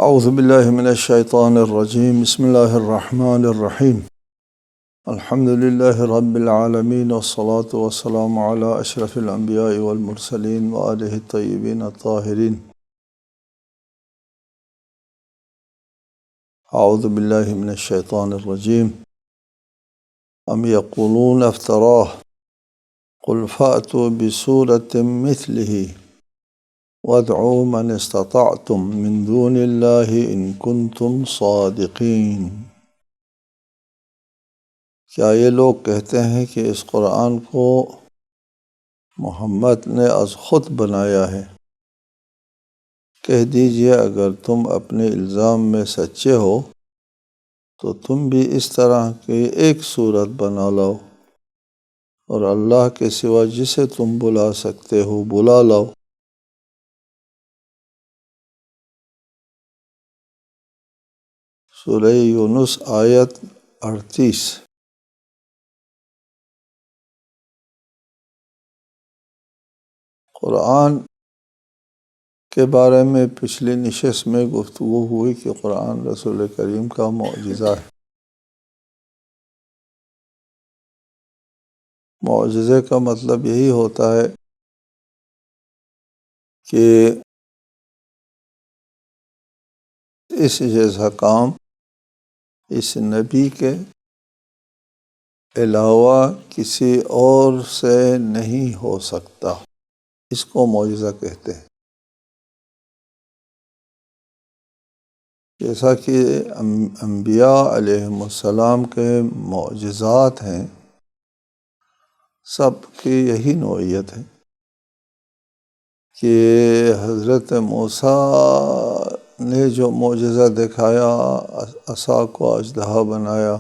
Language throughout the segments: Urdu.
اعوذ باللہ من الشیطان الرجیم بسم اللہ الرحمن الرحیم الحمد للہ رب العالمین والصلاة والسلام علی اشرف الانبیاء والمرسلین وآلہ الطیبین الطاہرین. اعوذ باللہ من الشیطان الرجیم ام یقولون افتراہ قل فأتوا بسورة مثلہ وادعوا من استطعتم من دون اللہ ان کنتم صادقین. کیا یہ لوگ کہتے ہیں کہ اس قرآن کو محمد نے از خود بنایا ہے؟ کہہ دیجئے اگر تم اپنے الزام میں سچے ہو تو تم بھی اس طرح کی ایک صورت بنا لاؤ اور اللہ کے سوا جسے تم بلا سکتے ہو بلا لاؤ. سورہ یونس آیت 38. قرآن کے بارے میں پچھلی نشست میں گفتگو ہوئی کہ قرآن رسول کریم کا معجزہ ہے. معجزے کا مطلب یہی ہوتا ہے کہ اس جیسا کام اس نبی کے علاوہ کسی اور سے نہیں ہو سکتا. اس کو معجزہ کہتے ہیں. جیسا کہ انبیاء علیہم السلام کے معجزات ہیں، سب کی یہی نوعیت ہے کہ حضرت موسیٰ نے جو معجزہ دکھایا، عصا کو اژدہا بنایا،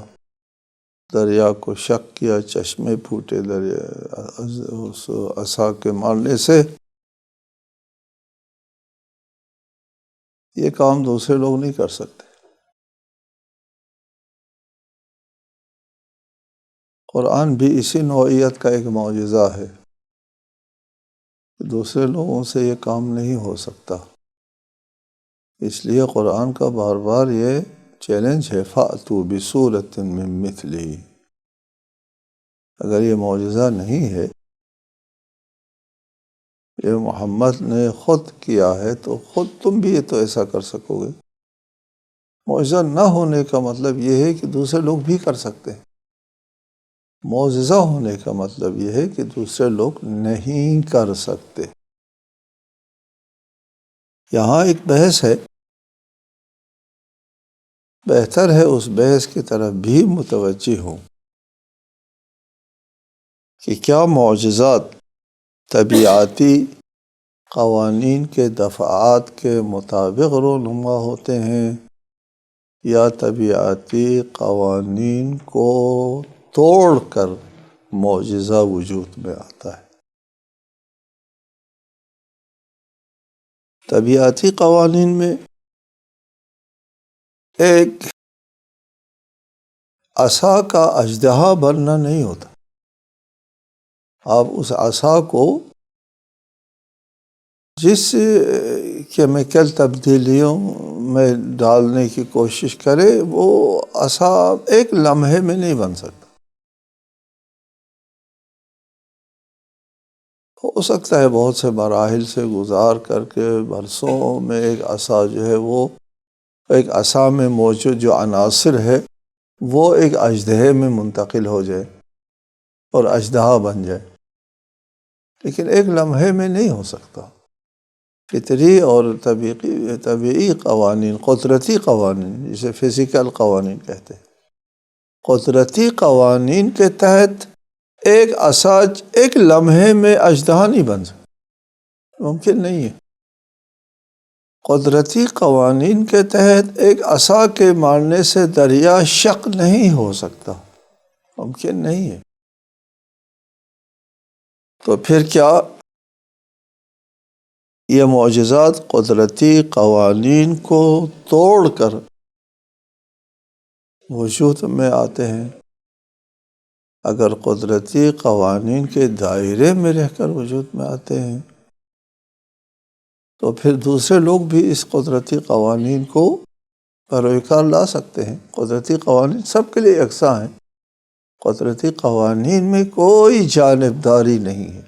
دریا کو شق کیا، چشمے پھوٹے دریا اس عصا کے مارنے سے، یہ کام دوسرے لوگ نہیں کر سکتے. قرآن بھی اسی نوعیت کا ایک معجزہ ہے. دوسرے لوگوں سے یہ کام نہیں ہو سکتا. اس لیے قرآن کا بار بار یہ چیلنج ہے، فَأْتُوا بِسُورَةٍ مِّن مِّثْلِهِ. اگر یہ معجزہ نہیں ہے، یہ محمد نے خود کیا ہے، تو خود تم بھی یہ تو ایسا کر سکو گے. معجزہ نہ ہونے کا مطلب یہ ہے کہ دوسرے لوگ بھی کر سکتے ہیں. معجزہ ہونے کا مطلب یہ ہے کہ دوسرے لوگ نہیں کر سکتے. یہاں ایک بحث ہے، بہتر ہے اس بحث کی طرف بھی متوجہ ہوں کہ کیا معجزات طبیعتی قوانین کے دفعات کے مطابق رونما ہوتے ہیں یا طبیعتی قوانین کو توڑ کر معجزہ وجود میں آتا ہے. طبیعتی قوانین میں ایک عصا کا اژدہا بننا نہیں ہوتا. آپ اس عصا کو جس کیمیکل تبدیلیوں میں ڈالنے کی کوشش کرے، وہ عصا ایک لمحے میں نہیں بن سکتا. ہو سکتا ہے بہت سے مراحل سے گزار کر کے برسوں میں ایک عصا جو ہے وہ ایک عصا میں موجود جو عناصر ہے وہ ایک اژدہے میں منتقل ہو جائے اور اژدہا بن جائے، لیکن ایک لمحے میں نہیں ہو سکتا. فطری اور طبیعی قوانین، قدرتی قوانین، جسے فزیکل قوانین کہتے ہیں، قدرتی قوانین کے تحت ایک عصا ایک لمحے میں اژدہا نہیں بن سکتا، ممکن نہیں ہے. قدرتی قوانین کے تحت ایک عصا کے مارنے سے دریا شق نہیں ہو سکتا، ممکن نہیں ہے. تو پھر کیا یہ معجزات قدرتی قوانین کو توڑ کر وجود میں آتے ہیں؟ اگر قدرتی قوانین کے دائرے میں رہ کر وجود میں آتے ہیں تو پھر دوسرے لوگ بھی اس قدرتی قوانین کو پیروکار لا سکتے ہیں۔ قدرتی قوانین سب کے لیے یکساں ہیں، قدرتی قوانین میں کوئی جانبداری نہیں ہے۔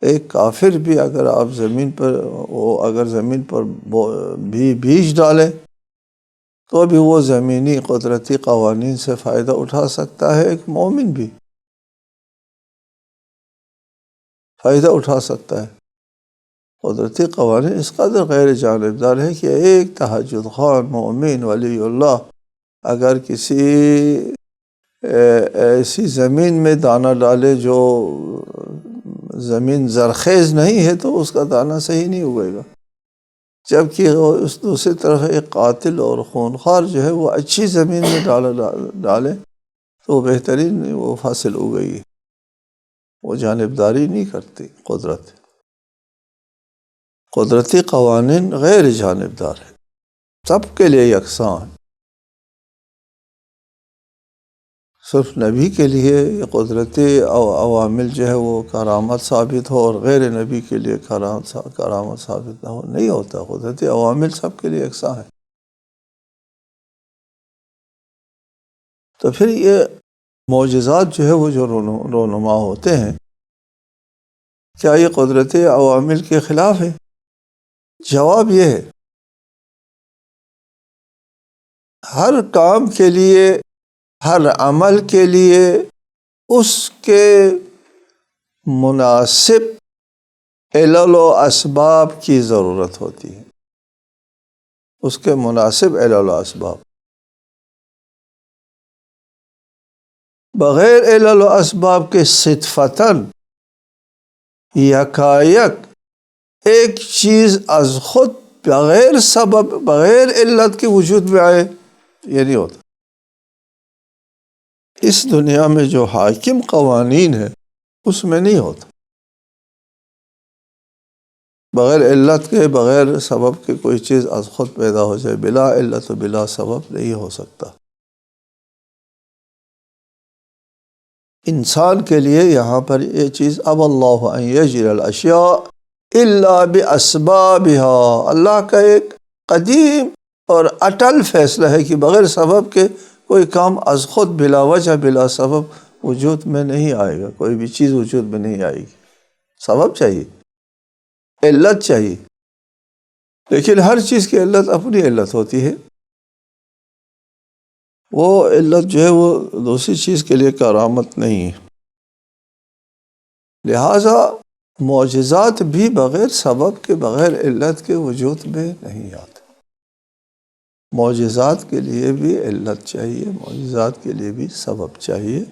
ایک کافر بھی اگر آپ زمین پر بھی بیج ڈالیں تو بھی وہ زمینی قدرتی قوانین سے فائدہ اٹھا سکتا ہے، ایک مومن بھی فائدہ اٹھا سکتا ہے۔ قدرتی قوانین اس قدر غیر جانبدار ہے کہ ایک تہجد خوان مومن ولی اللہ اگر کسی ایسی زمین میں دانہ ڈالے جو زمین زرخیز نہیں ہے تو اس کا دانہ صحیح نہیں اگے گا، جبکہ اس دوسری طرف ایک قاتل اور خونخوار جو ہے وہ اچھی زمین میں ڈالے تو بہترین وہ فصل اگئی۔ وہ جانبداری نہیں کرتی قدرتی قوانین غیر جانبدار ہے، سب کے لیے یکساں ہے۔ صرف نبی کے لیے یہ قدرتی عوامل جو ہے وہ کرامت ثابت ہو اور غیر نبی کے لیے کرامت ثابت نہ ہو، نہیں ہوتا۔ قدرتی عوامل سب کے لیے یکساں ہے۔ تو پھر یہ معجزات جو ہے وہ جو رونما ہوتے ہیں، کیا یہ قدرتی عوامل کے خلاف ہے؟ جواب یہ ہے، ہر کام کے لیے، ہر عمل کے لیے اس کے مناسب علل و اسباب کی ضرورت ہوتی ہے، اس کے مناسب علل و اسباب۔ بغیر علل و اسباب کے صدفتاً یکایک ایک چیز از خود بغیر سبب، بغیر علت کے وجود میں آئے، یہ نہیں ہوتا۔ اس دنیا میں جو حاکم قوانین ہے اس میں نہیں ہوتا، بغیر علت کے، بغیر سبب کے کوئی چیز از خود پیدا ہو جائے، بلا علت و بلا سبب نہیں ہو سکتا۔ انسان کے لیے یہاں پر یہ چیز اب اللہ ان یجعل الاشیاء الا باسبابها، اللہ کا ایک قدیم اور اٹل فیصلہ ہے کہ بغیر سبب کے کوئی کام از خود بلا وجہ بلا سبب وجود میں نہیں آئے گا، کوئی بھی چیز وجود میں نہیں آئے گی۔ سبب چاہیے، علت چاہیے، لیکن ہر چیز کی علت اپنی علت ہوتی ہے۔ وہ علت جو ہے وہ دوسری چیز کے لیے کرامت نہیں ہے۔ لہٰذا معجزات بھی بغیر سبب کے، بغیر علت کے وجود میں نہیں آتے۔ معجزات کے لیے بھی علت چاہیے، معجزات کے لیے بھی سبب چاہیے،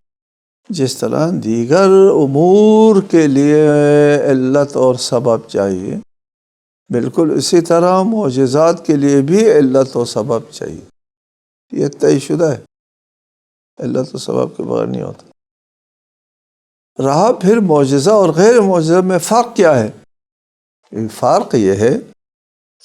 جس طرح دیگر امور کے لیے علت اور سبب چاہیے، بالکل اسی طرح معجزات کے لیے بھی علت و سبب چاہیے۔ یہ طے شدہ ہے، علت و سبب کے بغیر نہیں ہوتا۔ رہا پھر معجزہ اور غیر معجزہ میں فرق کیا ہے؟ فرق یہ ہے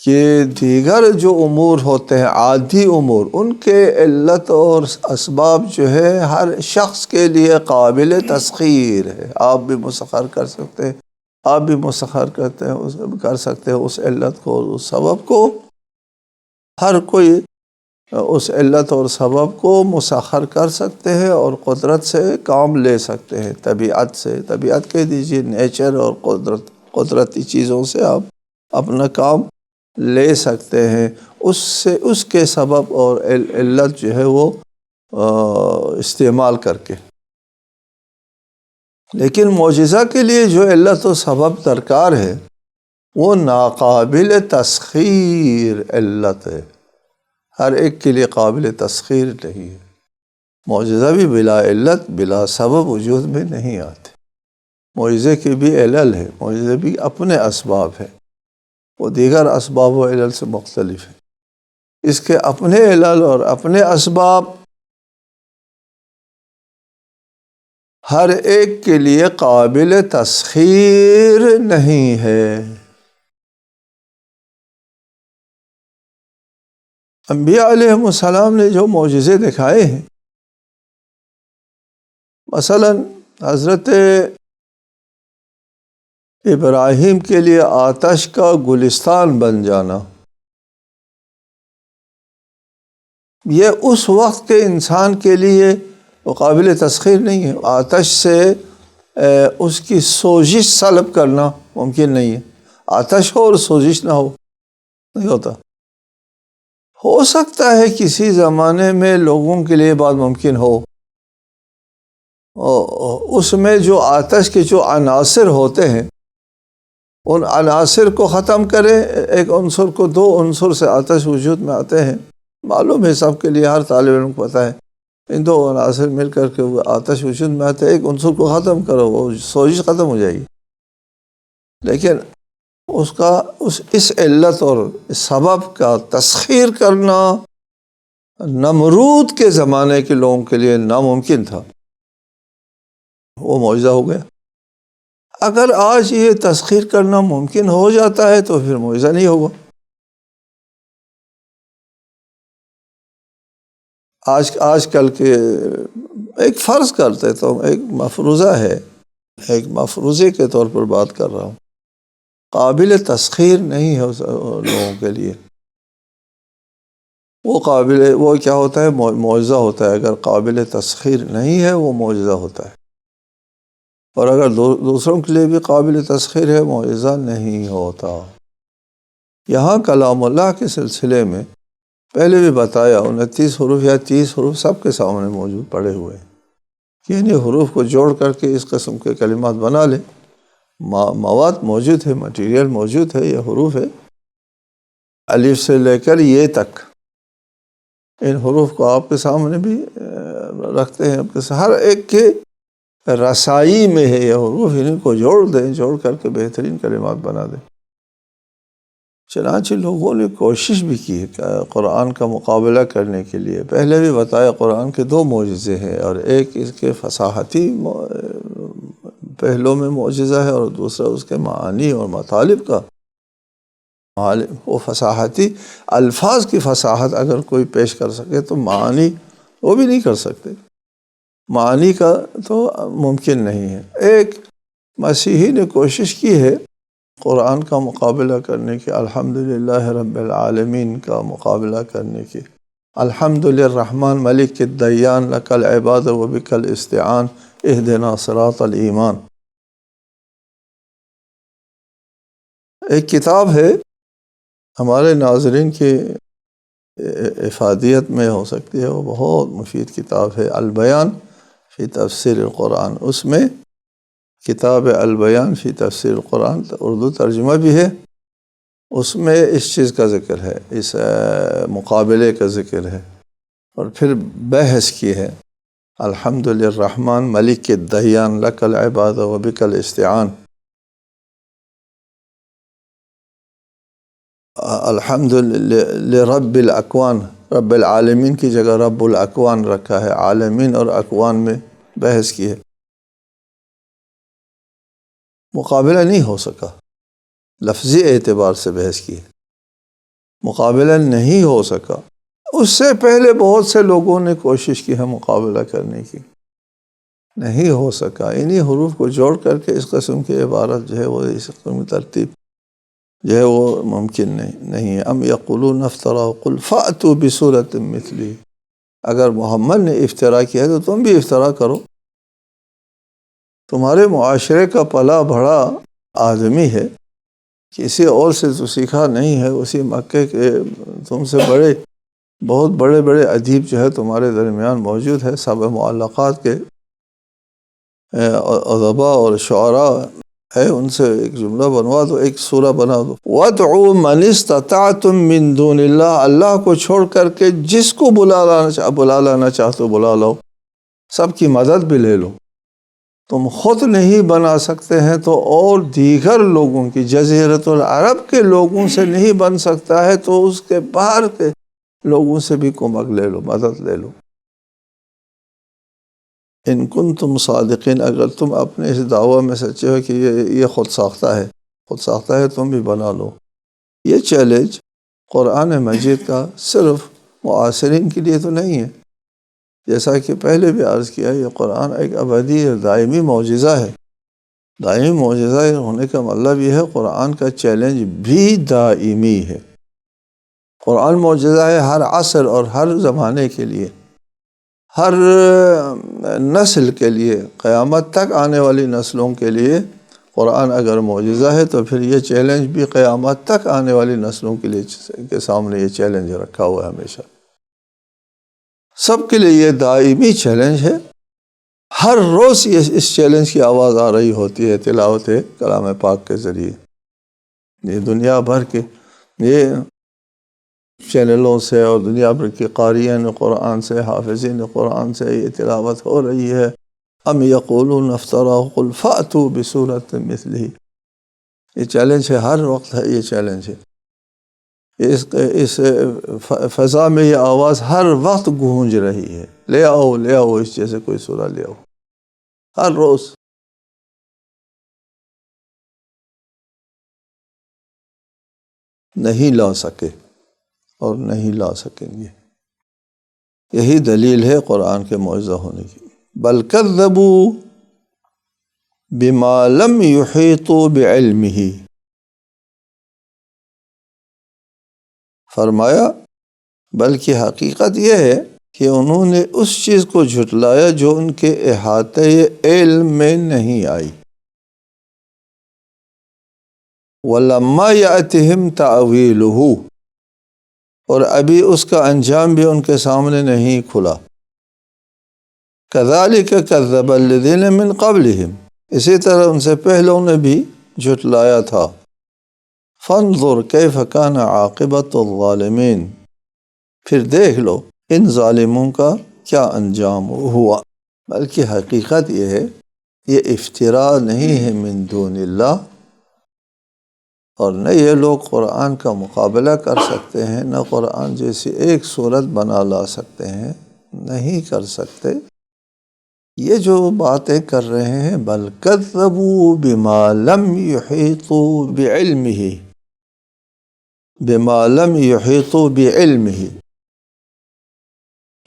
کہ دیگر جو امور ہوتے ہیں، عادی امور، ان کے علت اور اسباب جو ہے ہر شخص کے لیے قابل تسخیر ہے۔ آپ بھی مسخر کر سکتے ہیں، آپ بھی مسخر کر سکتے ہیں اس علت کو اور اس سبب کو۔ ہر کوئی اس علت اور سبب کو مسخر کر سکتے ہیں اور قدرت سے کام لے سکتے ہیں، طبیعت سے، طبیعت کہہ دیجیے، نیچر اور قدرتی چیزوں سے آپ اپنا کام لے سکتے ہیں، اس کے سبب اور علت جو ہے وہ استعمال کر کے۔ لیکن معجزہ کے لیے جو علت و سبب درکار ہے وہ ناقابل تسخیر علت ہے، ہر ایک کے لیے قابل تسخیر نہیں ہے۔ معجزہ بھی بلا علت بلا سبب وجود میں نہیں آتے۔ معجزے کے بھی علل ہے، معجزے بھی اپنے اسباب ہے، وہ دیگر اسباب و علل سے مختلف ہے۔ اس کے اپنے علل اور اپنے اسباب ہر ایک کے لیے قابل تسخیر نہیں ہے۔ انبیاء علیہ السلام نے جو معجزے دکھائے ہیں، مثلا حضرت ابراہیم کے لیے آتش کا گلستان بن جانا، یہ اس وقت کے انسان کے لیے وہ قابل تسخیر نہیں ہے۔ آتش سے اس کی سوزش سلب کرنا ممکن نہیں ہے۔ آتش ہو اور سوزش نہ ہو، نہیں ہوتا۔ ہو سکتا ہے کسی زمانے میں لوگوں کے لیے بات ممکن ہو، اس میں جو آتش کے جو عناصر ہوتے ہیں ان عناصر کو ختم کرے، ایک عنصر کو، دو عنصر سے آتش وجود میں آتے ہیں، معلوم ہے سب کے لیے، ہر طالب علم کو پتہ ہے، ان دو عناصر مل کر کے وہ آتش وجود میں آتے ہیں، ایک عنصر کو ختم کرو وہ سوزش ختم ہو جائے گی۔ لیکن اس علت اور اس سبب کا تسخیر کرنا نمرود کے زمانے کے لوگوں کے لیے ناممکن تھا، وہ معجزہ ہو گیا۔ اگر آج یہ تسخیر کرنا ممکن ہو جاتا ہے تو پھر معجزہ نہیں ہوگا۔ آج کل کے ایک فرض کرتے تو ایک مفروضہ ہے، ایک مفروضے کے طور پر بات کر رہا ہوں، قابل تسخیر نہیں ہے لوگوں کے لیے، وہ کیا ہوتا ہے، معجزہ ہوتا ہے۔ اگر قابل تسخیر نہیں ہے وہ معجزہ ہوتا ہے، اور اگر دوسروں کے لیے بھی قابل تسخیر ہے معجزہ نہیں ہوتا۔ یہاں کلام اللہ کے سلسلے میں پہلے بھی بتایا، 29 حروف یا 30 حروف سب کے سامنے موجود پڑے ہوئے ہیں کہ انہیں حروف کو جوڑ کر کے اس قسم کے کلمات بنا لے۔ مواد موجود ہے، مٹیریل موجود ہے، یہ حروف ہے، الف سے لے کر یہ تک، ان حروف کو آپ کے سامنے بھی رکھتے ہیں، ہر ایک کے رسائی میں ہے یہ حروف، انہیں کو جوڑ دیں، جوڑ کر کے بہترین کلمات بنا دیں۔ چنانچہ لوگوں نے کوشش بھی کی ہے قرآن کا مقابلہ کرنے کے لیے۔ پہلے بھی بتایا قرآن کے 2 معجزے ہیں، اور ایک اس کے فصاحتی پہلوں میں معجزہ ہے، اور دوسرا اس کے معانی اور مطالب کا۔ وہ فصاحتی الفاظ کی فصاحت اگر کوئی پیش کر سکے تو معانی وہ بھی نہیں کر سکتے، معانی کا تو ممکن نہیں ہے۔ ایک مسیحی نے کوشش کی ہے قرآن کا مقابلہ کرنے کی، الحمدللہ رب العالمین کا مقابلہ کرنے کی، الحمد للرحمن ملک الدیان لک العباد و بک الاستعان اہدنا صراط الایمان۔ ایک کتاب ہے ہمارے ناظرین کی افادیت میں ہو سکتی ہے، وہ بہت مفید کتاب ہے، البیان فی تفسیر القرآن۔ اس میں کتاب البیان فی تفسیر القرآن، اردو ترجمہ بھی ہے، اس میں اس چیز کا ذکر ہے، اس مقابلے کا ذکر ہے، اور پھر بحث کی ہے، الحمد للرحمن ملک الدیان لک العباد و بک الاستعان، الحمد لرب الاکوان، رب العالمین کی جگہ رب الاکوان رکھا ہے، عالمین اور اکوان میں بحث کی ہے۔ مقابلہ نہیں ہو سکا، لفظی اعتبار سے بحث کی ہے، مقابلہ نہیں ہو سکا۔ اس سے پہلے بہت سے لوگوں نے کوشش کی ہے مقابلہ کرنے کی، نہیں ہو سکا۔ انہی حروف کو جوڑ کر کے اس قسم کی عبارت جو ہے وہ، اس قسم کی ترتیب جو ہے وہ ممکن نہیں ہے۔ ام یقولون افترا قل فأتوا بسورۃ مثلہ، اگر محمد نے افطرا کیا تو تم بھی افطرا کرو۔ تمہارے معاشرے کا پلا بڑا آدمی ہے، کسی اور سے تو سیکھا نہیں ہے، اسی مکے کے تم سے بہت بڑے ادیب جو ہے تمہارے درمیان موجود ہے، سب معلقات کے ادباء اور شعراء ہے، ان سے ایک جملہ بنوا دو، ایک سورہ بنا دو۔ وَادْعُوا مَنِ اسْتَطَعْتُم مِّن دُونِ اللَّهِ، اللہ کو چھوڑ کر کے جس کو بلا لانا چاہتے بلا لو، سب کی مدد بھی لے لو۔ تم خود نہیں بنا سکتے ہیں تو اور دیگر لوگوں کی، جزیرۃ العرب کے لوگوں سے نہیں بن سکتا ہے تو اس کے باہر کے لوگوں سے بھی کمک لے لو، مدد لے لو۔ ان کنتم صادقین، اگر تم اپنے اس دعویٰ میں سچے ہو کہ یہ خود ساختہ ہے، تم بھی بنا لو۔ یہ چیلنج قرآن مجید کا صرف معاصرین کے لیے تو نہیں ہے، جیسا کہ پہلے بھی عرض کیا، یہ قرآن ایک ابدی دائمی معجزہ ہے، دائمی معجزہ ہونے کا مطلب یہ ہے قرآن کا چیلنج بھی دائمی ہے۔ قرآن معجزہ ہے ہر عصر اور ہر زمانے کے لیے، ہر نسل کے لیے، قیامت تک آنے والی نسلوں کے لیے قرآن اگر معجزہ ہے تو پھر یہ چیلنج بھی قیامت تک آنے والی نسلوں کے لیے کے سامنے یہ چیلنج رکھا ہوا ہے ہمیشہ۔ سب کے لیے یہ دائمی چیلنج ہے۔ ہر روز اس چیلنج کی آواز آ رہی ہوتی ہے تلاوت کلام پاک کے ذریعے۔ یہ دنیا بھر کے یہ چینلوں سے اور دنیا بھر کے قاریین قرآن سے، حافظین قرآن سے یہ تلاوت ہو رہی ہے۔ ام یقولون افترا قل فأتوا بسورۃ مثلہ، یہ چیلنج ہے، ہر وقت ہے یہ چیلنج ہے۔ اس فضا میں یہ آواز ہر وقت گونج رہی ہے، لے آؤ اس جیسے کوئی سورہ لے آؤ، ہر روز۔ نہیں لا سکے اور نہیں لا سکیں گے، یہی دلیل ہے قرآن کے معجزہ ہونے کی۔ بل کذبوا بما لم یحیطوا بعلمہ، فرمایا بلکہ حقیقت یہ ہے کہ انہوں نے اس چیز کو جھٹلایا جو ان کے احاطے علم میں نہیں آئی۔ وَلَمَّا يَأْتِهِمْ تَأْوِيلُهُ، اور ابھی اس کا انجام بھی ان کے سامنے نہیں کھلا۔ كَذَلِكَ كَذَّبَ الَّذِينَ مِن قَبْلِهِمْ، اسی طرح ان سے پہلوں نے بھی جھٹلایا تھا۔ فَانظُرْ كَيْفَ كَانَ عَاقِبَةُ الظَّالِمِينَ، پھر دیکھ لو ان ظالموں کا کیا انجام ہوا۔ بلکہ حقیقت یہ ہے، یہ افتراء نہیں ہے من دون اللہ، اور نہ یہ لوگ قرآن کا مقابلہ کر سکتے ہیں، نہ قرآن جیسی ایک صورت بنا لا سکتے ہیں، نہیں کر سکتے۔ یہ جو باتیں کر رہے ہیں، بل کذبوا بما لم یحیطوا بعلمہ، بما لم یحیطوا بعلمہ،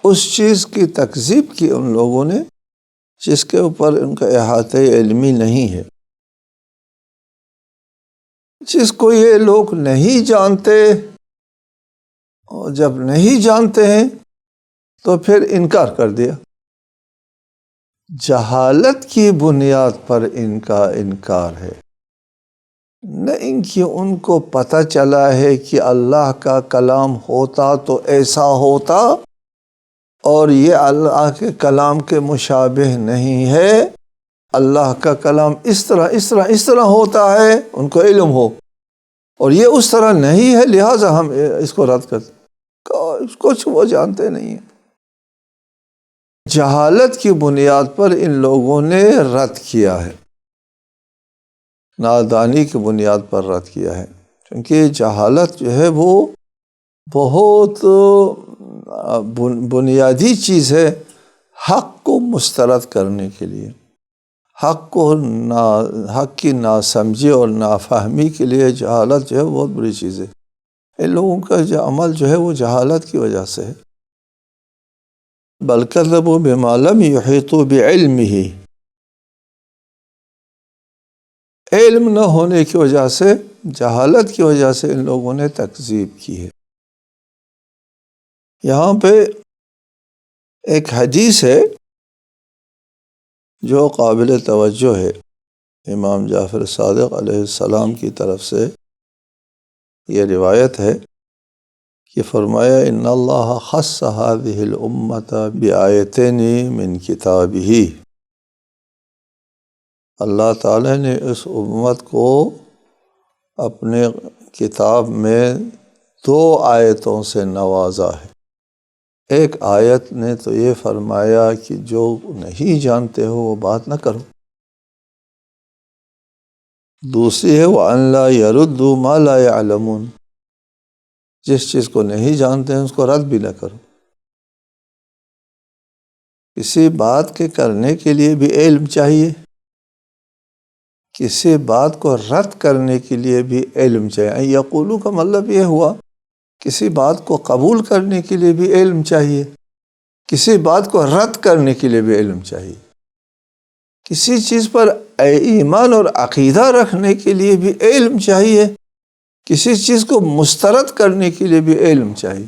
اس چیز کی تکذیب کی ان لوگوں نے جس کے اوپر ان کا احاطہ علمی نہیں ہے، جس کو یہ لوگ نہیں جانتے، اور جب نہیں جانتے ہیں تو پھر انکار کر دیا۔ جہالت کی بنیاد پر ان کا انکار ہے، نہ ان کی ان کو پتہ چلا ہے کہ اللہ کا کلام ہوتا تو ایسا ہوتا، اور یہ اللہ کے کلام کے مشابہ نہیں ہے، اللہ کا کلام اس طرح ہوتا ہے، ان کو علم ہو، اور یہ اس طرح نہیں ہے لہٰذا ہم اس کو رد کرتے، کچھ وہ جانتے نہیں ہیں۔ جہالت کی بنیاد پر ان لوگوں نے رد کیا ہے، نادانی کی بنیاد پر رد کیا ہے، کیونکہ جہالت جو ہے وہ بہت بنیادی چیز ہے حق کو مسترد کرنے کے لیے، حق کی ناسمجھی اور نافہمی کے لیے جہالت جو ہے بہت بڑی چیز ہے۔ ان لوگوں کا جو عمل جو ہے وہ جہالت کی وجہ سے ہے۔ بل کذبوا بما لم یحیطوا بعلمہ، علم نہ ہونے کی وجہ سے، جہالت کی وجہ سے ان لوگوں نے تکذیب کی ہے۔ یہاں پہ ایک حدیث ہے جو قابل توجہ ہے، امام جعفر صادق علیہ السلام کی طرف سے یہ روایت ہے کہ فرمایا ان اللہ خص هذه الامة بآیتین من کتابہ، اللہ تعالی نے اس امت کو اپنے کتاب میں 2 آیتوں سے نوازا ہے۔ ایک آیت نے تو یہ فرمایا کہ جو نہیں جانتے ہو وہ بات نہ کرو، دوسری ہے وَأَن لَا يَرُدُّوا مَا لَا يَعْلَمُونَ، جس چیز کو نہیں جانتے ہیں اس کو رد بھی نہ کرو۔ کسی بات کے کرنے کے لیے بھی علم چاہیے، کسی بات کو رد کرنے کے لیے بھی علم چاہیے۔ یقولو کا مطلب یہ ہوا کسی بات کو قبول کرنے کے لیے بھی علم چاہیے، کسی بات کو رد کرنے کے لیے بھی علم چاہیے۔ کسی چیز پر ایمان اور عقیدہ رکھنے کے لیے بھی علم چاہیے، کسی چیز کو مسترد کرنے کے لیے بھی علم چاہیے۔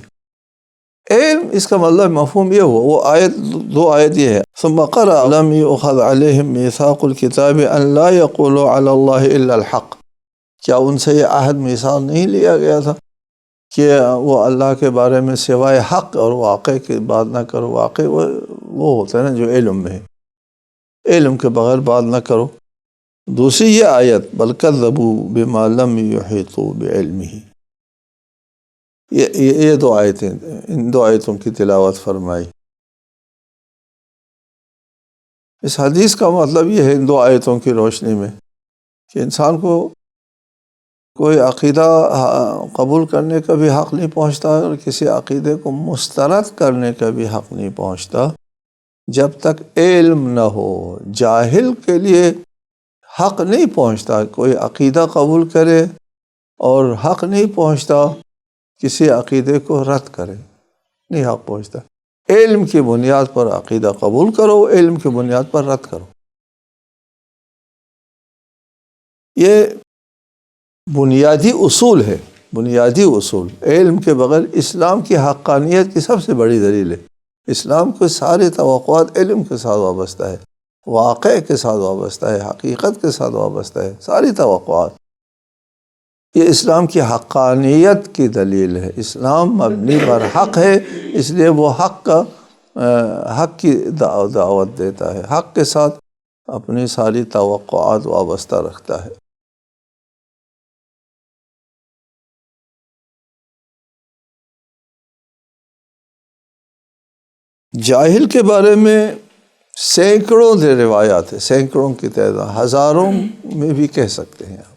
علم اس کا مطلب مفہوم یہ ہوا، وہ آیت، دو آیت یہ ہے، ثم قرأ لم يؤخذ عليهم ميثاق الكتاب ان لا يقولوا على الله الا الحق، کیا ان سے یہ عہد میثاق نہیں لیا گیا تھا کہ وہ اللہ کے بارے میں سوائے حق اور واقع کی بات نہ کرو؟ واقع وہ ہوتا ہے نا جو علم میں ہے، علم کے بغیر بات نہ کرو۔ دوسری یہ آیت بل کذبوا بما لم يحيطوا بعلمه، یہ دو آیتیں، ان دو آیتوں کی تلاوت فرمائی۔ اس حدیث کا مطلب یہ ہے ان دو آیتوں کی روشنی میں کہ انسان کو کوئی عقیدہ قبول کرنے کا بھی حق نہیں پہنچتا اور کسی عقیدے کو مسترد کرنے کا بھی حق نہیں پہنچتا جب تک علم نہ ہو۔ جاہل کے لیے حق نہیں پہنچتا کوئی عقیدہ قبول کرے، اور حق نہیں پہنچتا کسی عقیدے کو رد کرے، نہیں حق پہنچتا۔ علم کی بنیاد پر عقیدہ قبول کرو، علم کی بنیاد پر رد کرو۔ یہ بنیادی اصول ہے، بنیادی اصول۔ علم کے بغیر اسلام کی حقانیت کی سب سے بڑی دلیل ہے۔ اسلام کے سارے توقعات علم کے ساتھ وابستہ ہے، واقع کے ساتھ وابستہ ہے، حقیقت کے ساتھ وابستہ ہے، ساری توقعات۔ یہ اسلام کی حقانیت کی دلیل ہے۔ اسلام مبنی پر حق ہے، اس لیے وہ حق کی دعوت دیتا ہے، حق کے ساتھ اپنی ساری توقعات وابستہ رکھتا ہے۔ جاہل کے بارے میں سینکڑوں روایات ہیں، سینکڑوں کی تعداد، ہزاروں میں بھی کہہ سکتے ہیں آپ،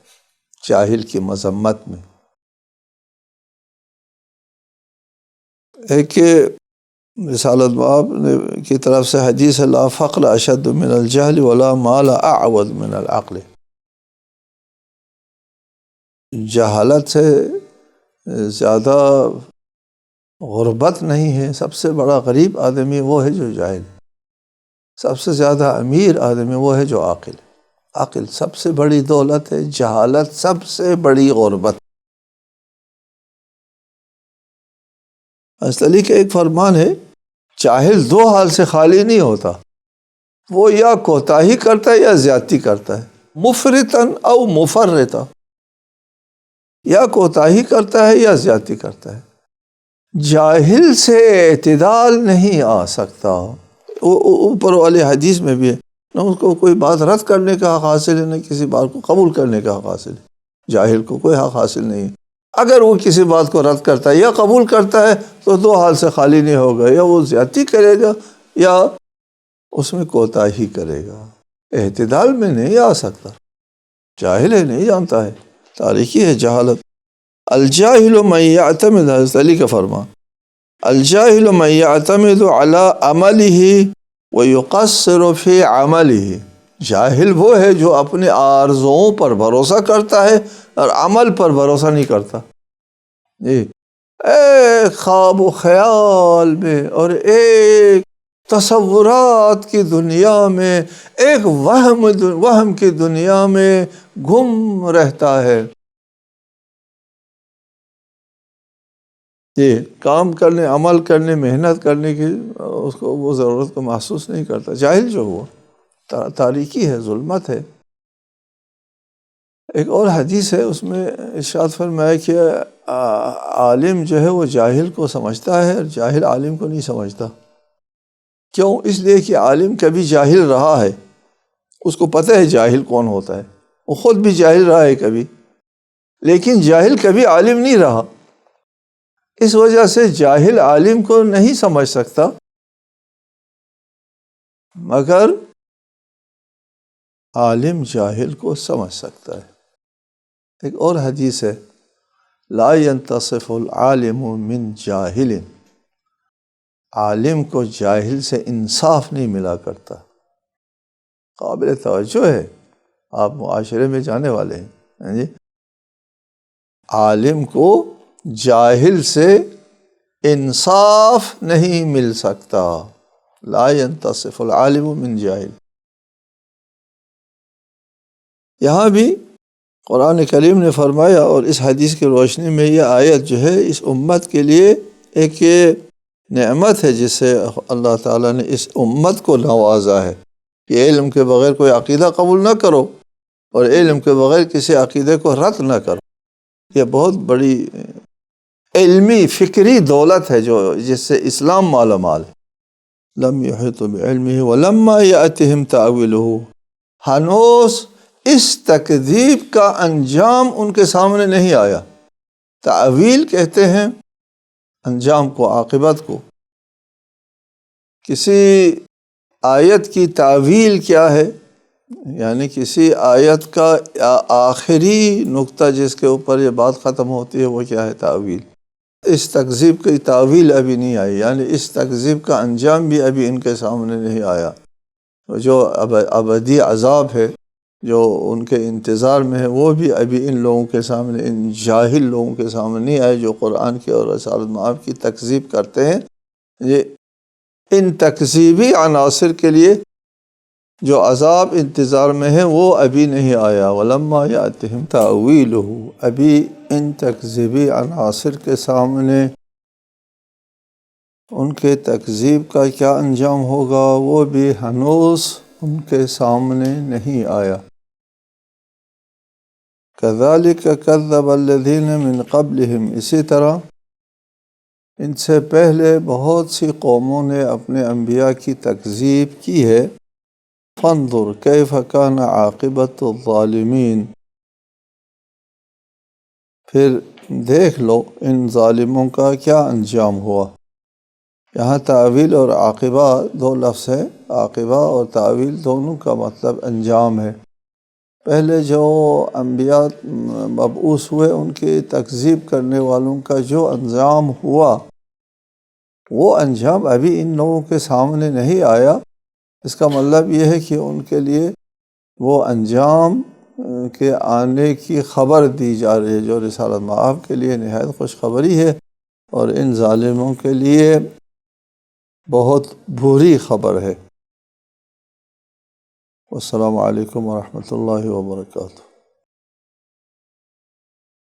جاہل کی مذمت میں۔ ایک رسالت باب کی طرف سے حدیث لا فقر اشد من الجہل ولا مال اعوض من العقل، جہالت سے زیادہ غربت نہیں ہے، سب سے بڑا غریب آدمی وہ ہے جو جاہل، سب سے زیادہ امیر آدمی وہ ہے جو عاقل۔ عقل سب سے بڑی دولت ہے، جہالت سب سے بڑی غربت۔ حضرت علی کا ایک فرمان ہے، جاہل دو حال سے خالی نہیں ہوتا، وہ یا کوتاہی کرتا ہے یا زیادتی کرتا ہے، مفرطاً او مفرطا، یا کوتاہی کرتا ہے یا زیادتی کرتا ہے۔ جاہل سے اعتدال نہیں آ سکتا۔ اوپر والی حدیث میں بھی ہے، نہ اس کو کوئی بات رد کرنے کا حق حاصل ہے، نہ کسی بات کو قبول کرنے کا حق حاصل ہے۔ جاہل کو کوئی حق حاصل نہیں ہے۔ اگر وہ کسی بات کو رد کرتا ہے یا قبول کرتا ہے تو دو حال سے خالی نہیں ہوگا، یا وہ زیادتی کرے گا یا اس میں کوتاہی کرے گا، اعتدال میں نہیں آ سکتا۔ جاہل ہے، نہیں جانتا ہے، تاریکی ہے جہالت۔ الجاہل من یعتمد، حضرت علی کا فرمان، الجاہل من یعتمد علی عملہ ویقصر فی عملہ، جاہل وہ ہے جو اپنے آرزوؤں پر بھروسہ کرتا ہے اور عمل پر بھروسہ نہیں کرتا۔ ایک خواب و خیال میں اور ایک تصورات کی دنیا میں، ایک وہم کی دنیا میں گم رہتا ہے۔ یہ کام کرنے، عمل کرنے، محنت کرنے کی اس کو وہ ضرورت کو محسوس نہیں کرتا۔ جاہل جو وہ تاریکی ہے، ظلمت ہے۔ ایک اور حدیث ہے، اس میں ارشاد فرمایا کہ عالم جو ہے وہ جاہل کو سمجھتا ہے اور جاہل عالم کو نہیں سمجھتا۔ کیوں؟ اس لیے کہ عالم کبھی جاہل رہا ہے، اس کو پتہ ہے جاہل کون ہوتا ہے، وہ خود بھی جاہل رہا ہے کبھی، لیکن جاہل کبھی عالم نہیں رہا۔ اس وجہ سے جاہل عالم کو نہیں سمجھ سکتا، مگر عالم جاہل کو سمجھ سکتا ہے۔ ایک اور حدیث ہے، لا ينتصف العالم من جاہل، عالم کو جاہل سے انصاف نہیں ملا کرتا۔ قابل توجہ ہے، آپ معاشرے میں جانے والے ہیں جی، عالم کو جاہل سے انصاف نہیں مل سکتا۔ لا ينتصف العالم من جاہل، یہاں بھی قرآن کریم نے فرمایا، اور اس حدیث کی روشنی میں یہ آیت جو ہے اس امت کے لیے ایک نعمت ہے جس سے اللہ تعالیٰ نے اس امت کو نوازا ہے کہ علم کے بغیر کوئی عقیدہ قبول نہ کرو، اور علم کے بغیر کسی عقیدے کو رد نہ کرو۔ یہ بہت بڑی علمی فکری دولت ہے جو جس سے اسلام مالا مال ہے۔ لم یحیطوا بعلمہ ولما یأتہم تأویلہ، ہنوز اس تکذیب کا انجام ان کے سامنے نہیں آیا۔ تعویل کہتے ہیں انجام کو، عاقبت کو۔ کسی آیت کی تعویل کیا ہے؟ یعنی کسی آیت کا آخری نقطہ جس کے اوپر یہ بات ختم ہوتی ہے وہ کیا ہے؟ تعویل۔ اس تکذیب کی تعویل ابھی نہیں آئی، یعنی اس تکذیب کا انجام بھی ابھی ان کے سامنے نہیں آیا۔ جو ابدی عذاب ہے جو ان کے انتظار میں ہے وہ بھی ابھی ان لوگوں کے سامنے، ان جاہل لوگوں کے سامنے نہیں آئے جو قرآن کی اور رسالت مآب کی تکذیب کرتے ہیں۔ یہ ان تکذیبی عناصر کے لیے جو عذاب انتظار میں ہے وہ ابھی نہیں آیا۔ وَلَمَّا يَأْتِهِمْ تَأْوِيلُهُ، ابھی ان تکذیبی عناصر کے سامنے ان کے تکذیب کا کیا انجام ہوگا وہ بھی ہنوز ان کے سامنے نہیں آیا۔ كَذَلِكَ كَذَّبَ الَّذِينَ مِن قَبْلِهِمْ، اسی طرح ان سے پہلے بہت سی قوموں نے اپنے انبیاء کی تکذیب کی ہے۔ فانظر کیف کان عاقبۃ الظالمین، پھر دیکھ لو ان ظالموں کا کیا انجام ہوا۔ یہاں تعویل اور عاقبہ دو لفظ ہے، عاقبہ اور تعویل دونوں کا مطلب انجام ہے۔ پہلے جو انبیاء مبعوث ہوئے ان کی تکذیب کرنے والوں کا جو انجام ہوا وہ انجام ابھی ان لوگوں کے سامنے نہیں آیا۔ اس کا مطلب یہ ہے کہ ان کے لیے وہ انجام کے آنے کی خبر دی جا رہی ہے جو رسالت مآب کے لیے نہایت خوشخبری ہے، اور ان ظالموں کے لیے بہت بری خبر ہے۔ والسلام علیکم ورحمۃ اللہ وبرکاتہ۔